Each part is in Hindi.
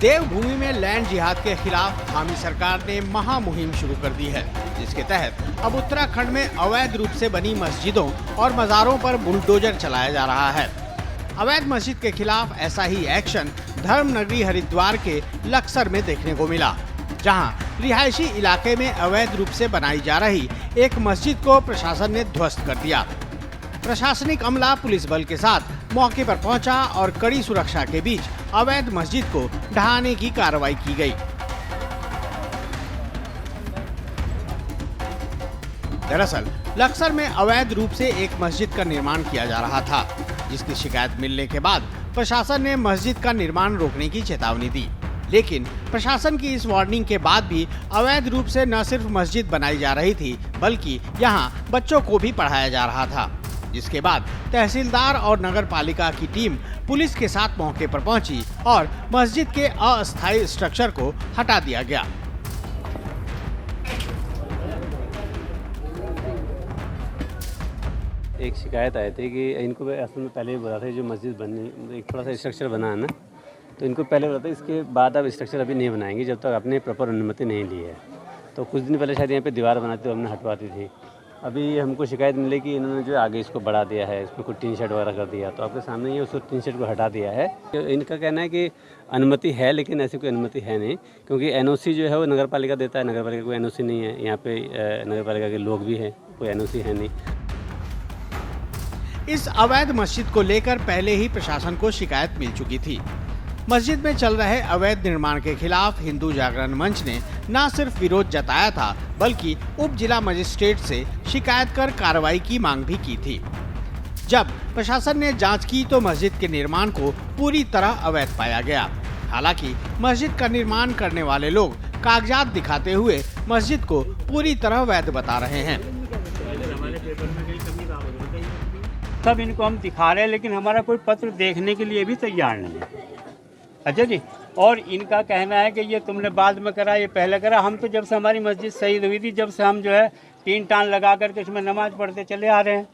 देवभूमि में लैंड जिहाद के खिलाफ धामी सरकार ने महामुहिम शुरू कर दी है, जिसके तहत अब उत्तराखंड में अवैध रूप से बनी मस्जिदों और मज़ारों पर बुलडोजर चलाया जा रहा है। अवैध मस्जिद के खिलाफ ऐसा ही एक्शन धर्मनगरी हरिद्वार के लक्सर में देखने को मिला, जहां रिहायशी इलाके में अवैध रूप से बनाई जा रही एक मस्जिद को प्रशासन ने ध्वस्त कर दिया। प्रशासनिक अमला पुलिस बल के साथ मौके पर पहुंचा और कड़ी सुरक्षा के बीच अवैध मस्जिद को ढहाने की कार्रवाई की गई। दरअसल लक्सर में अवैध रूप से एक मस्जिद का निर्माण किया जा रहा था, जिसकी शिकायत मिलने के बाद प्रशासन ने मस्जिद का निर्माण रोकने की चेतावनी दी। लेकिन प्रशासन की इस वार्निंग के बाद भी अवैध रूप से न सिर्फ मस्जिद बनाई जा रही थी, बल्कि यहां बच्चों को भी पढ़ाया जा रहा था। जिसके बाद तहसीलदार और नगर पालिका की टीम पुलिस के साथ मौके पर पहुंची और मस्जिद के अस्थायी स्ट्रक्चर को हटा दिया गया। एक शिकायत आई थी कि इनको असल में पहले ही बोला था जो मस्जिद बननी एक थोड़ा सा स्ट्रक्चर बना है ना, तो इनको पहले बोला था इसके बाद अब स्ट्रक्चर अभी नहीं बनाएंगे जब तक आपने प्रॉपर अनुमति नहीं ली है। तो कुछ दिन पहले शायद यहाँ पे दीवार बनाती तो हमने हटवा दी थी। अभी हमको शिकायत मिली कि इन्होंने जो आगे इसको बढ़ा दिया है, इसमें कुछ टीन शेड वगैरह कर दिया, तो आपके सामने ही उसको टीन शेड को हटा दिया है। इनका कहना है कि अनुमति है, लेकिन ऐसी कोई अनुमति है नहीं, क्योंकि एनओसी जो है वो नगर पालिका देता है। नगर पालिका कोई एनओसी नहीं है, यहाँ पे नगर पालिका के लोग भी हैं, कोई एनओसी है नहीं। इस अवैध मस्जिद को लेकर पहले ही प्रशासन को शिकायत मिल चुकी थी। मस्जिद में चल रहे अवैध निर्माण के खिलाफ हिंदू जागरण मंच ने न सिर्फ विरोध जताया था, बल्कि उप जिला मजिस्ट्रेट से शिकायत कर कार्रवाई की मांग भी की थी। जब प्रशासन ने जांच की तो मस्जिद के निर्माण को पूरी तरह अवैध पाया गया। हालांकि मस्जिद का निर्माण करने वाले लोग कागजात दिखाते हुए मस्जिद को पूरी तरह वैध बता रहे हैं। सब इनको हम दिखा रहे हैं, लेकिन हमारा कोई पत्र देखने के लिए भी तैयार नहीं है। अच्छा जी, और इनका कहना है कि ये तुमने बाद में करा, ये पहले करा। हम तो जब से हमारी मस्जिद शहीद हुई थी, जब से हम जो है टीन टान लगा करके इसमें नमाज पढ़ते चले आ रहे हैं।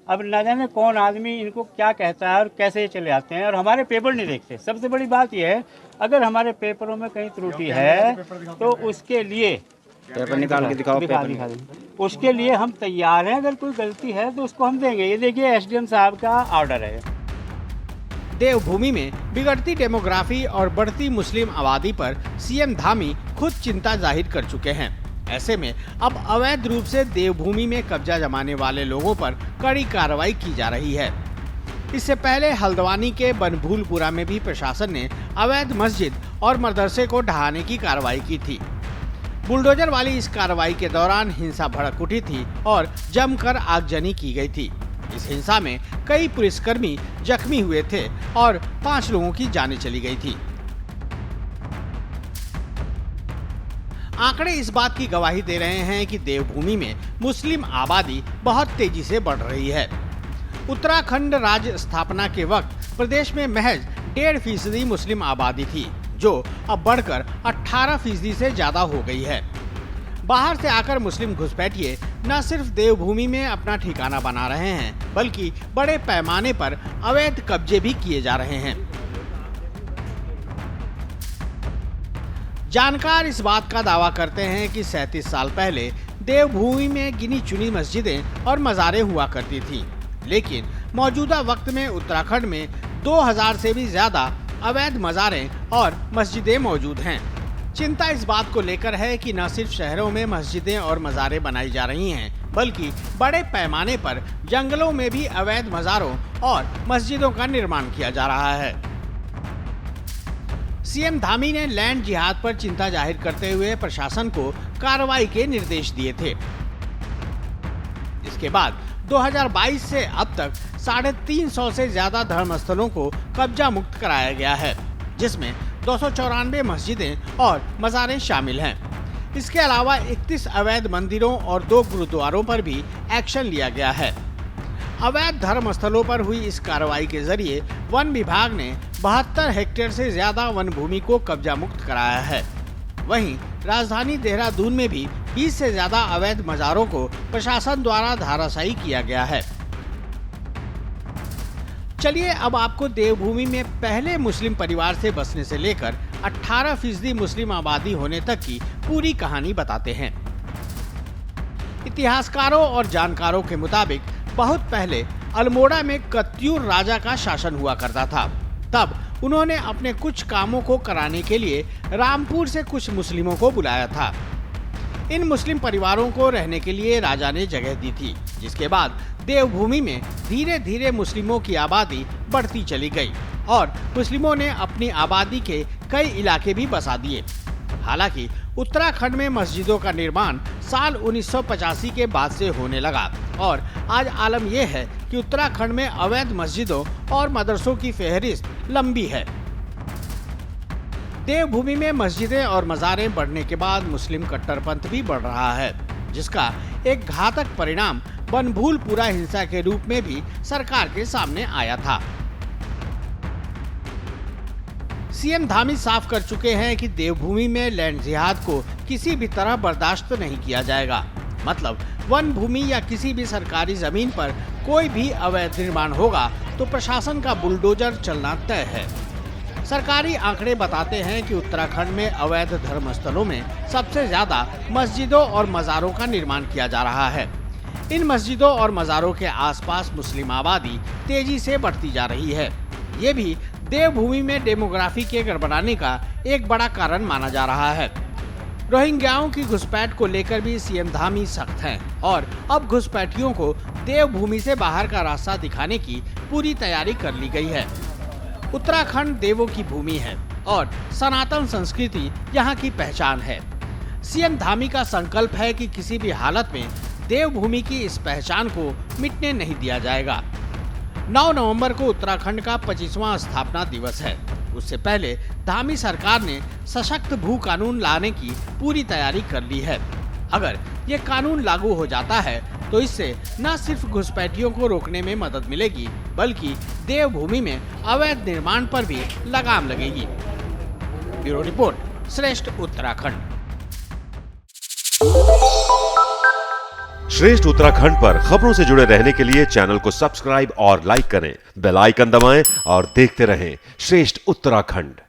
अब न जाने कौन आदमी इनको क्या कहता है और कैसे ये चले आते हैं, और हमारे पेपर नहीं देखते। सबसे बड़ी बात यह है, अगर हमारे पेपरों में कहीं त्रुटि है तो उसके लिए पेपर निकाल के दिखाओ। दिखा उसके लिए हम तैयार हैं। अगर कोई गलती है तो उसको हम देंगे। ये देखिए एसडीएम साहब का ऑर्डर है। देवभूमि में बिगड़ती डेमोग्राफी और बढ़ती मुस्लिम आबादी पर सीएम धामी खुद चिंता जाहिर कर चुके हैं। ऐसे में अब अवैध रूप से देवभूमि में कब्जा जमाने वाले लोगों पर कड़ी कार्रवाई की जा रही है। इससे पहले हल्द्वानी के बनभूलपुरा में भी प्रशासन ने अवैध मस्जिद और मदरसे को ढहाने की कार्रवाई की थी। बुलडोजर वाली इस कार्रवाई के दौरान हिंसा भड़क उठी थी और जमकर आगजनी की गई थी। इस हिंसा में कई पुलिसकर्मी जख्मी हुए थे और 5 लोगों की जानें चली गई थी। आंकड़े इस बात की गवाही दे रहे हैं कि देवभूमि में मुस्लिम आबादी बहुत तेजी से बढ़ रही है। उत्तराखंड राज्य स्थापना के वक्त प्रदेश में महज 1.5% मुस्लिम आबादी थी, जो अब बढ़कर 18% से ज्यादा हो गई है। बाहर से आकर मुस्लिम घुसपैठिए न सिर्फ देवभूमि में अपना ठिकाना बना रहे हैं, बल्कि बड़े पैमाने पर अवैध कब्जे भी किए जा रहे हैं। जानकार इस बात का दावा करते हैं कि 37 साल पहले देवभूमि में गिनी चुनी मस्जिदें और मज़ारें हुआ करती थीं, लेकिन मौजूदा वक्त में उत्तराखंड में 2000 से भी ज्यादा अवैध मज़ारें और मस्जिदें मौजूद हैं। चिंता इस बात को लेकर है कि न सिर्फ शहरों में मस्जिदें और मज़ारें बनाई जा रही हैं, बल्कि बड़े पैमाने पर जंगलों में भी अवैध मज़ारों और मस्जिदों का निर्माण किया जा रहा है। सीएम धामी ने लैंड जिहाद पर चिंता जाहिर करते हुए प्रशासन को कार्रवाई के निर्देश दिए थे। इसके बाद 2022 से अब तक 350 से ज्यादा धर्मस्थलों को कब्जा मुक्त कराया गया है, जिसमें 294 मस्जिदें और मज़ारें शामिल हैं। इसके अलावा 31 अवैध मंदिरों और 2 गुरुद्वारों पर भी एक्शन लिया गया है। अवैध धर्मस्थलों पर हुई इस कार्रवाई के जरिए वन विभाग ने 72 हेक्टेयर से ज्यादा वन भूमि को कब्जा मुक्त कराया है। वहीं राजधानी देहरादून में भी 20 से ज्यादा अवैध मज़ारों को प्रशासन द्वारा धराशायी किया गया है। चलिए अब आपको देवभूमि में पहले मुस्लिम परिवार से बसने से लेकर 18% मुस्लिम आबादी होने तक की पूरी कहानी बताते हैं। इतिहासकारों और जानकारों के मुताबिक बहुत पहले अल्मोड़ा में कत्यूर राजा का शासन हुआ करता था। तब उन्होंने अपने कुछ कामों को कराने के लिए रामपुर से कुछ मुस्लिमों को बुलाया था। इन मुस्लिम परिवारों को रहने के लिए राजा ने जगह दी थी, जिसके बाद देवभूमि में धीरे धीरे मुस्लिमों की आबादी बढ़ती चली गई और मुस्लिमों ने अपनी आबादी के कई इलाके भी बसा दिए। हालांकि उत्तराखंड में मस्जिदों का निर्माण साल 1985 के बाद से होने लगा और आज आलम यह है कि उत्तराखंड में अवैध मस्जिदों और मदरसों की फहरिस्त लंबी है। देवभूमि में मस्जिदें और मज़ारें बढ़ने के बाद मुस्लिम कट्टरपंथ भी बढ़ रहा है, जिसका एक घातक परिणाम बनभूलपुरा हिंसा के रूप में भी सरकार के सामने आया था। सीएम धामी साफ कर चुके हैं कि देवभूमि में लैंड जिहाद को किसी भी तरह बर्दाश्त नहीं किया जाएगा। मतलब वन भूमि या किसी भी सरकारी जमीन पर कोई भी अवैध निर्माण होगा तो प्रशासन का बुलडोजर चलना तय है। सरकारी आंकड़े बताते हैं कि उत्तराखंड में अवैध धर्मस्थलों में सबसे ज्यादा मस्जिदों और मज़ारों का निर्माण किया जा रहा है। इन मस्जिदों और मज़ारों के आसपास मुस्लिम आबादी तेजी से बढ़ती जा रही है। ये भी देवभूमि में डेमोग्राफी के गड़बड़ाने का एक बड़ा कारण माना जा रहा है। रोहिंग्याओं की घुसपैठ को लेकर भी सीएम धामी सख्त हैं और अब घुसपैठियों को देवभूमि से बाहर का रास्ता दिखाने की पूरी तैयारी कर ली गई है। उत्तराखंड देवों की भूमि है और सनातन संस्कृति यहाँ की पहचान है। सीएम धामी का संकल्प है कि किसी भी हालत में देवभूमि की इस पहचान को मिटने नहीं दिया जाएगा। 9 नवंबर को उत्तराखंड का 25वां स्थापना दिवस है। उससे पहले धामी सरकार ने सशक्त भू कानून लाने की पूरी तैयारी कर ली है। अगर ये कानून लागू हो जाता है तो इससे न सिर्फ घुसपैठियों को रोकने में मदद मिलेगी, बल्कि देवभूमि में अवैध निर्माण पर भी लगाम लगेगी। ब्यूरो रिपोर्ट, श्रेष्ठ उत्तराखंड। श्रेष्ठ उत्तराखंड पर खबरों से जुड़े रहने के लिए चैनल को सब्सक्राइब और लाइक करें, बेल आइकन दबाएं और देखते रहें श्रेष्ठ उत्तराखंड।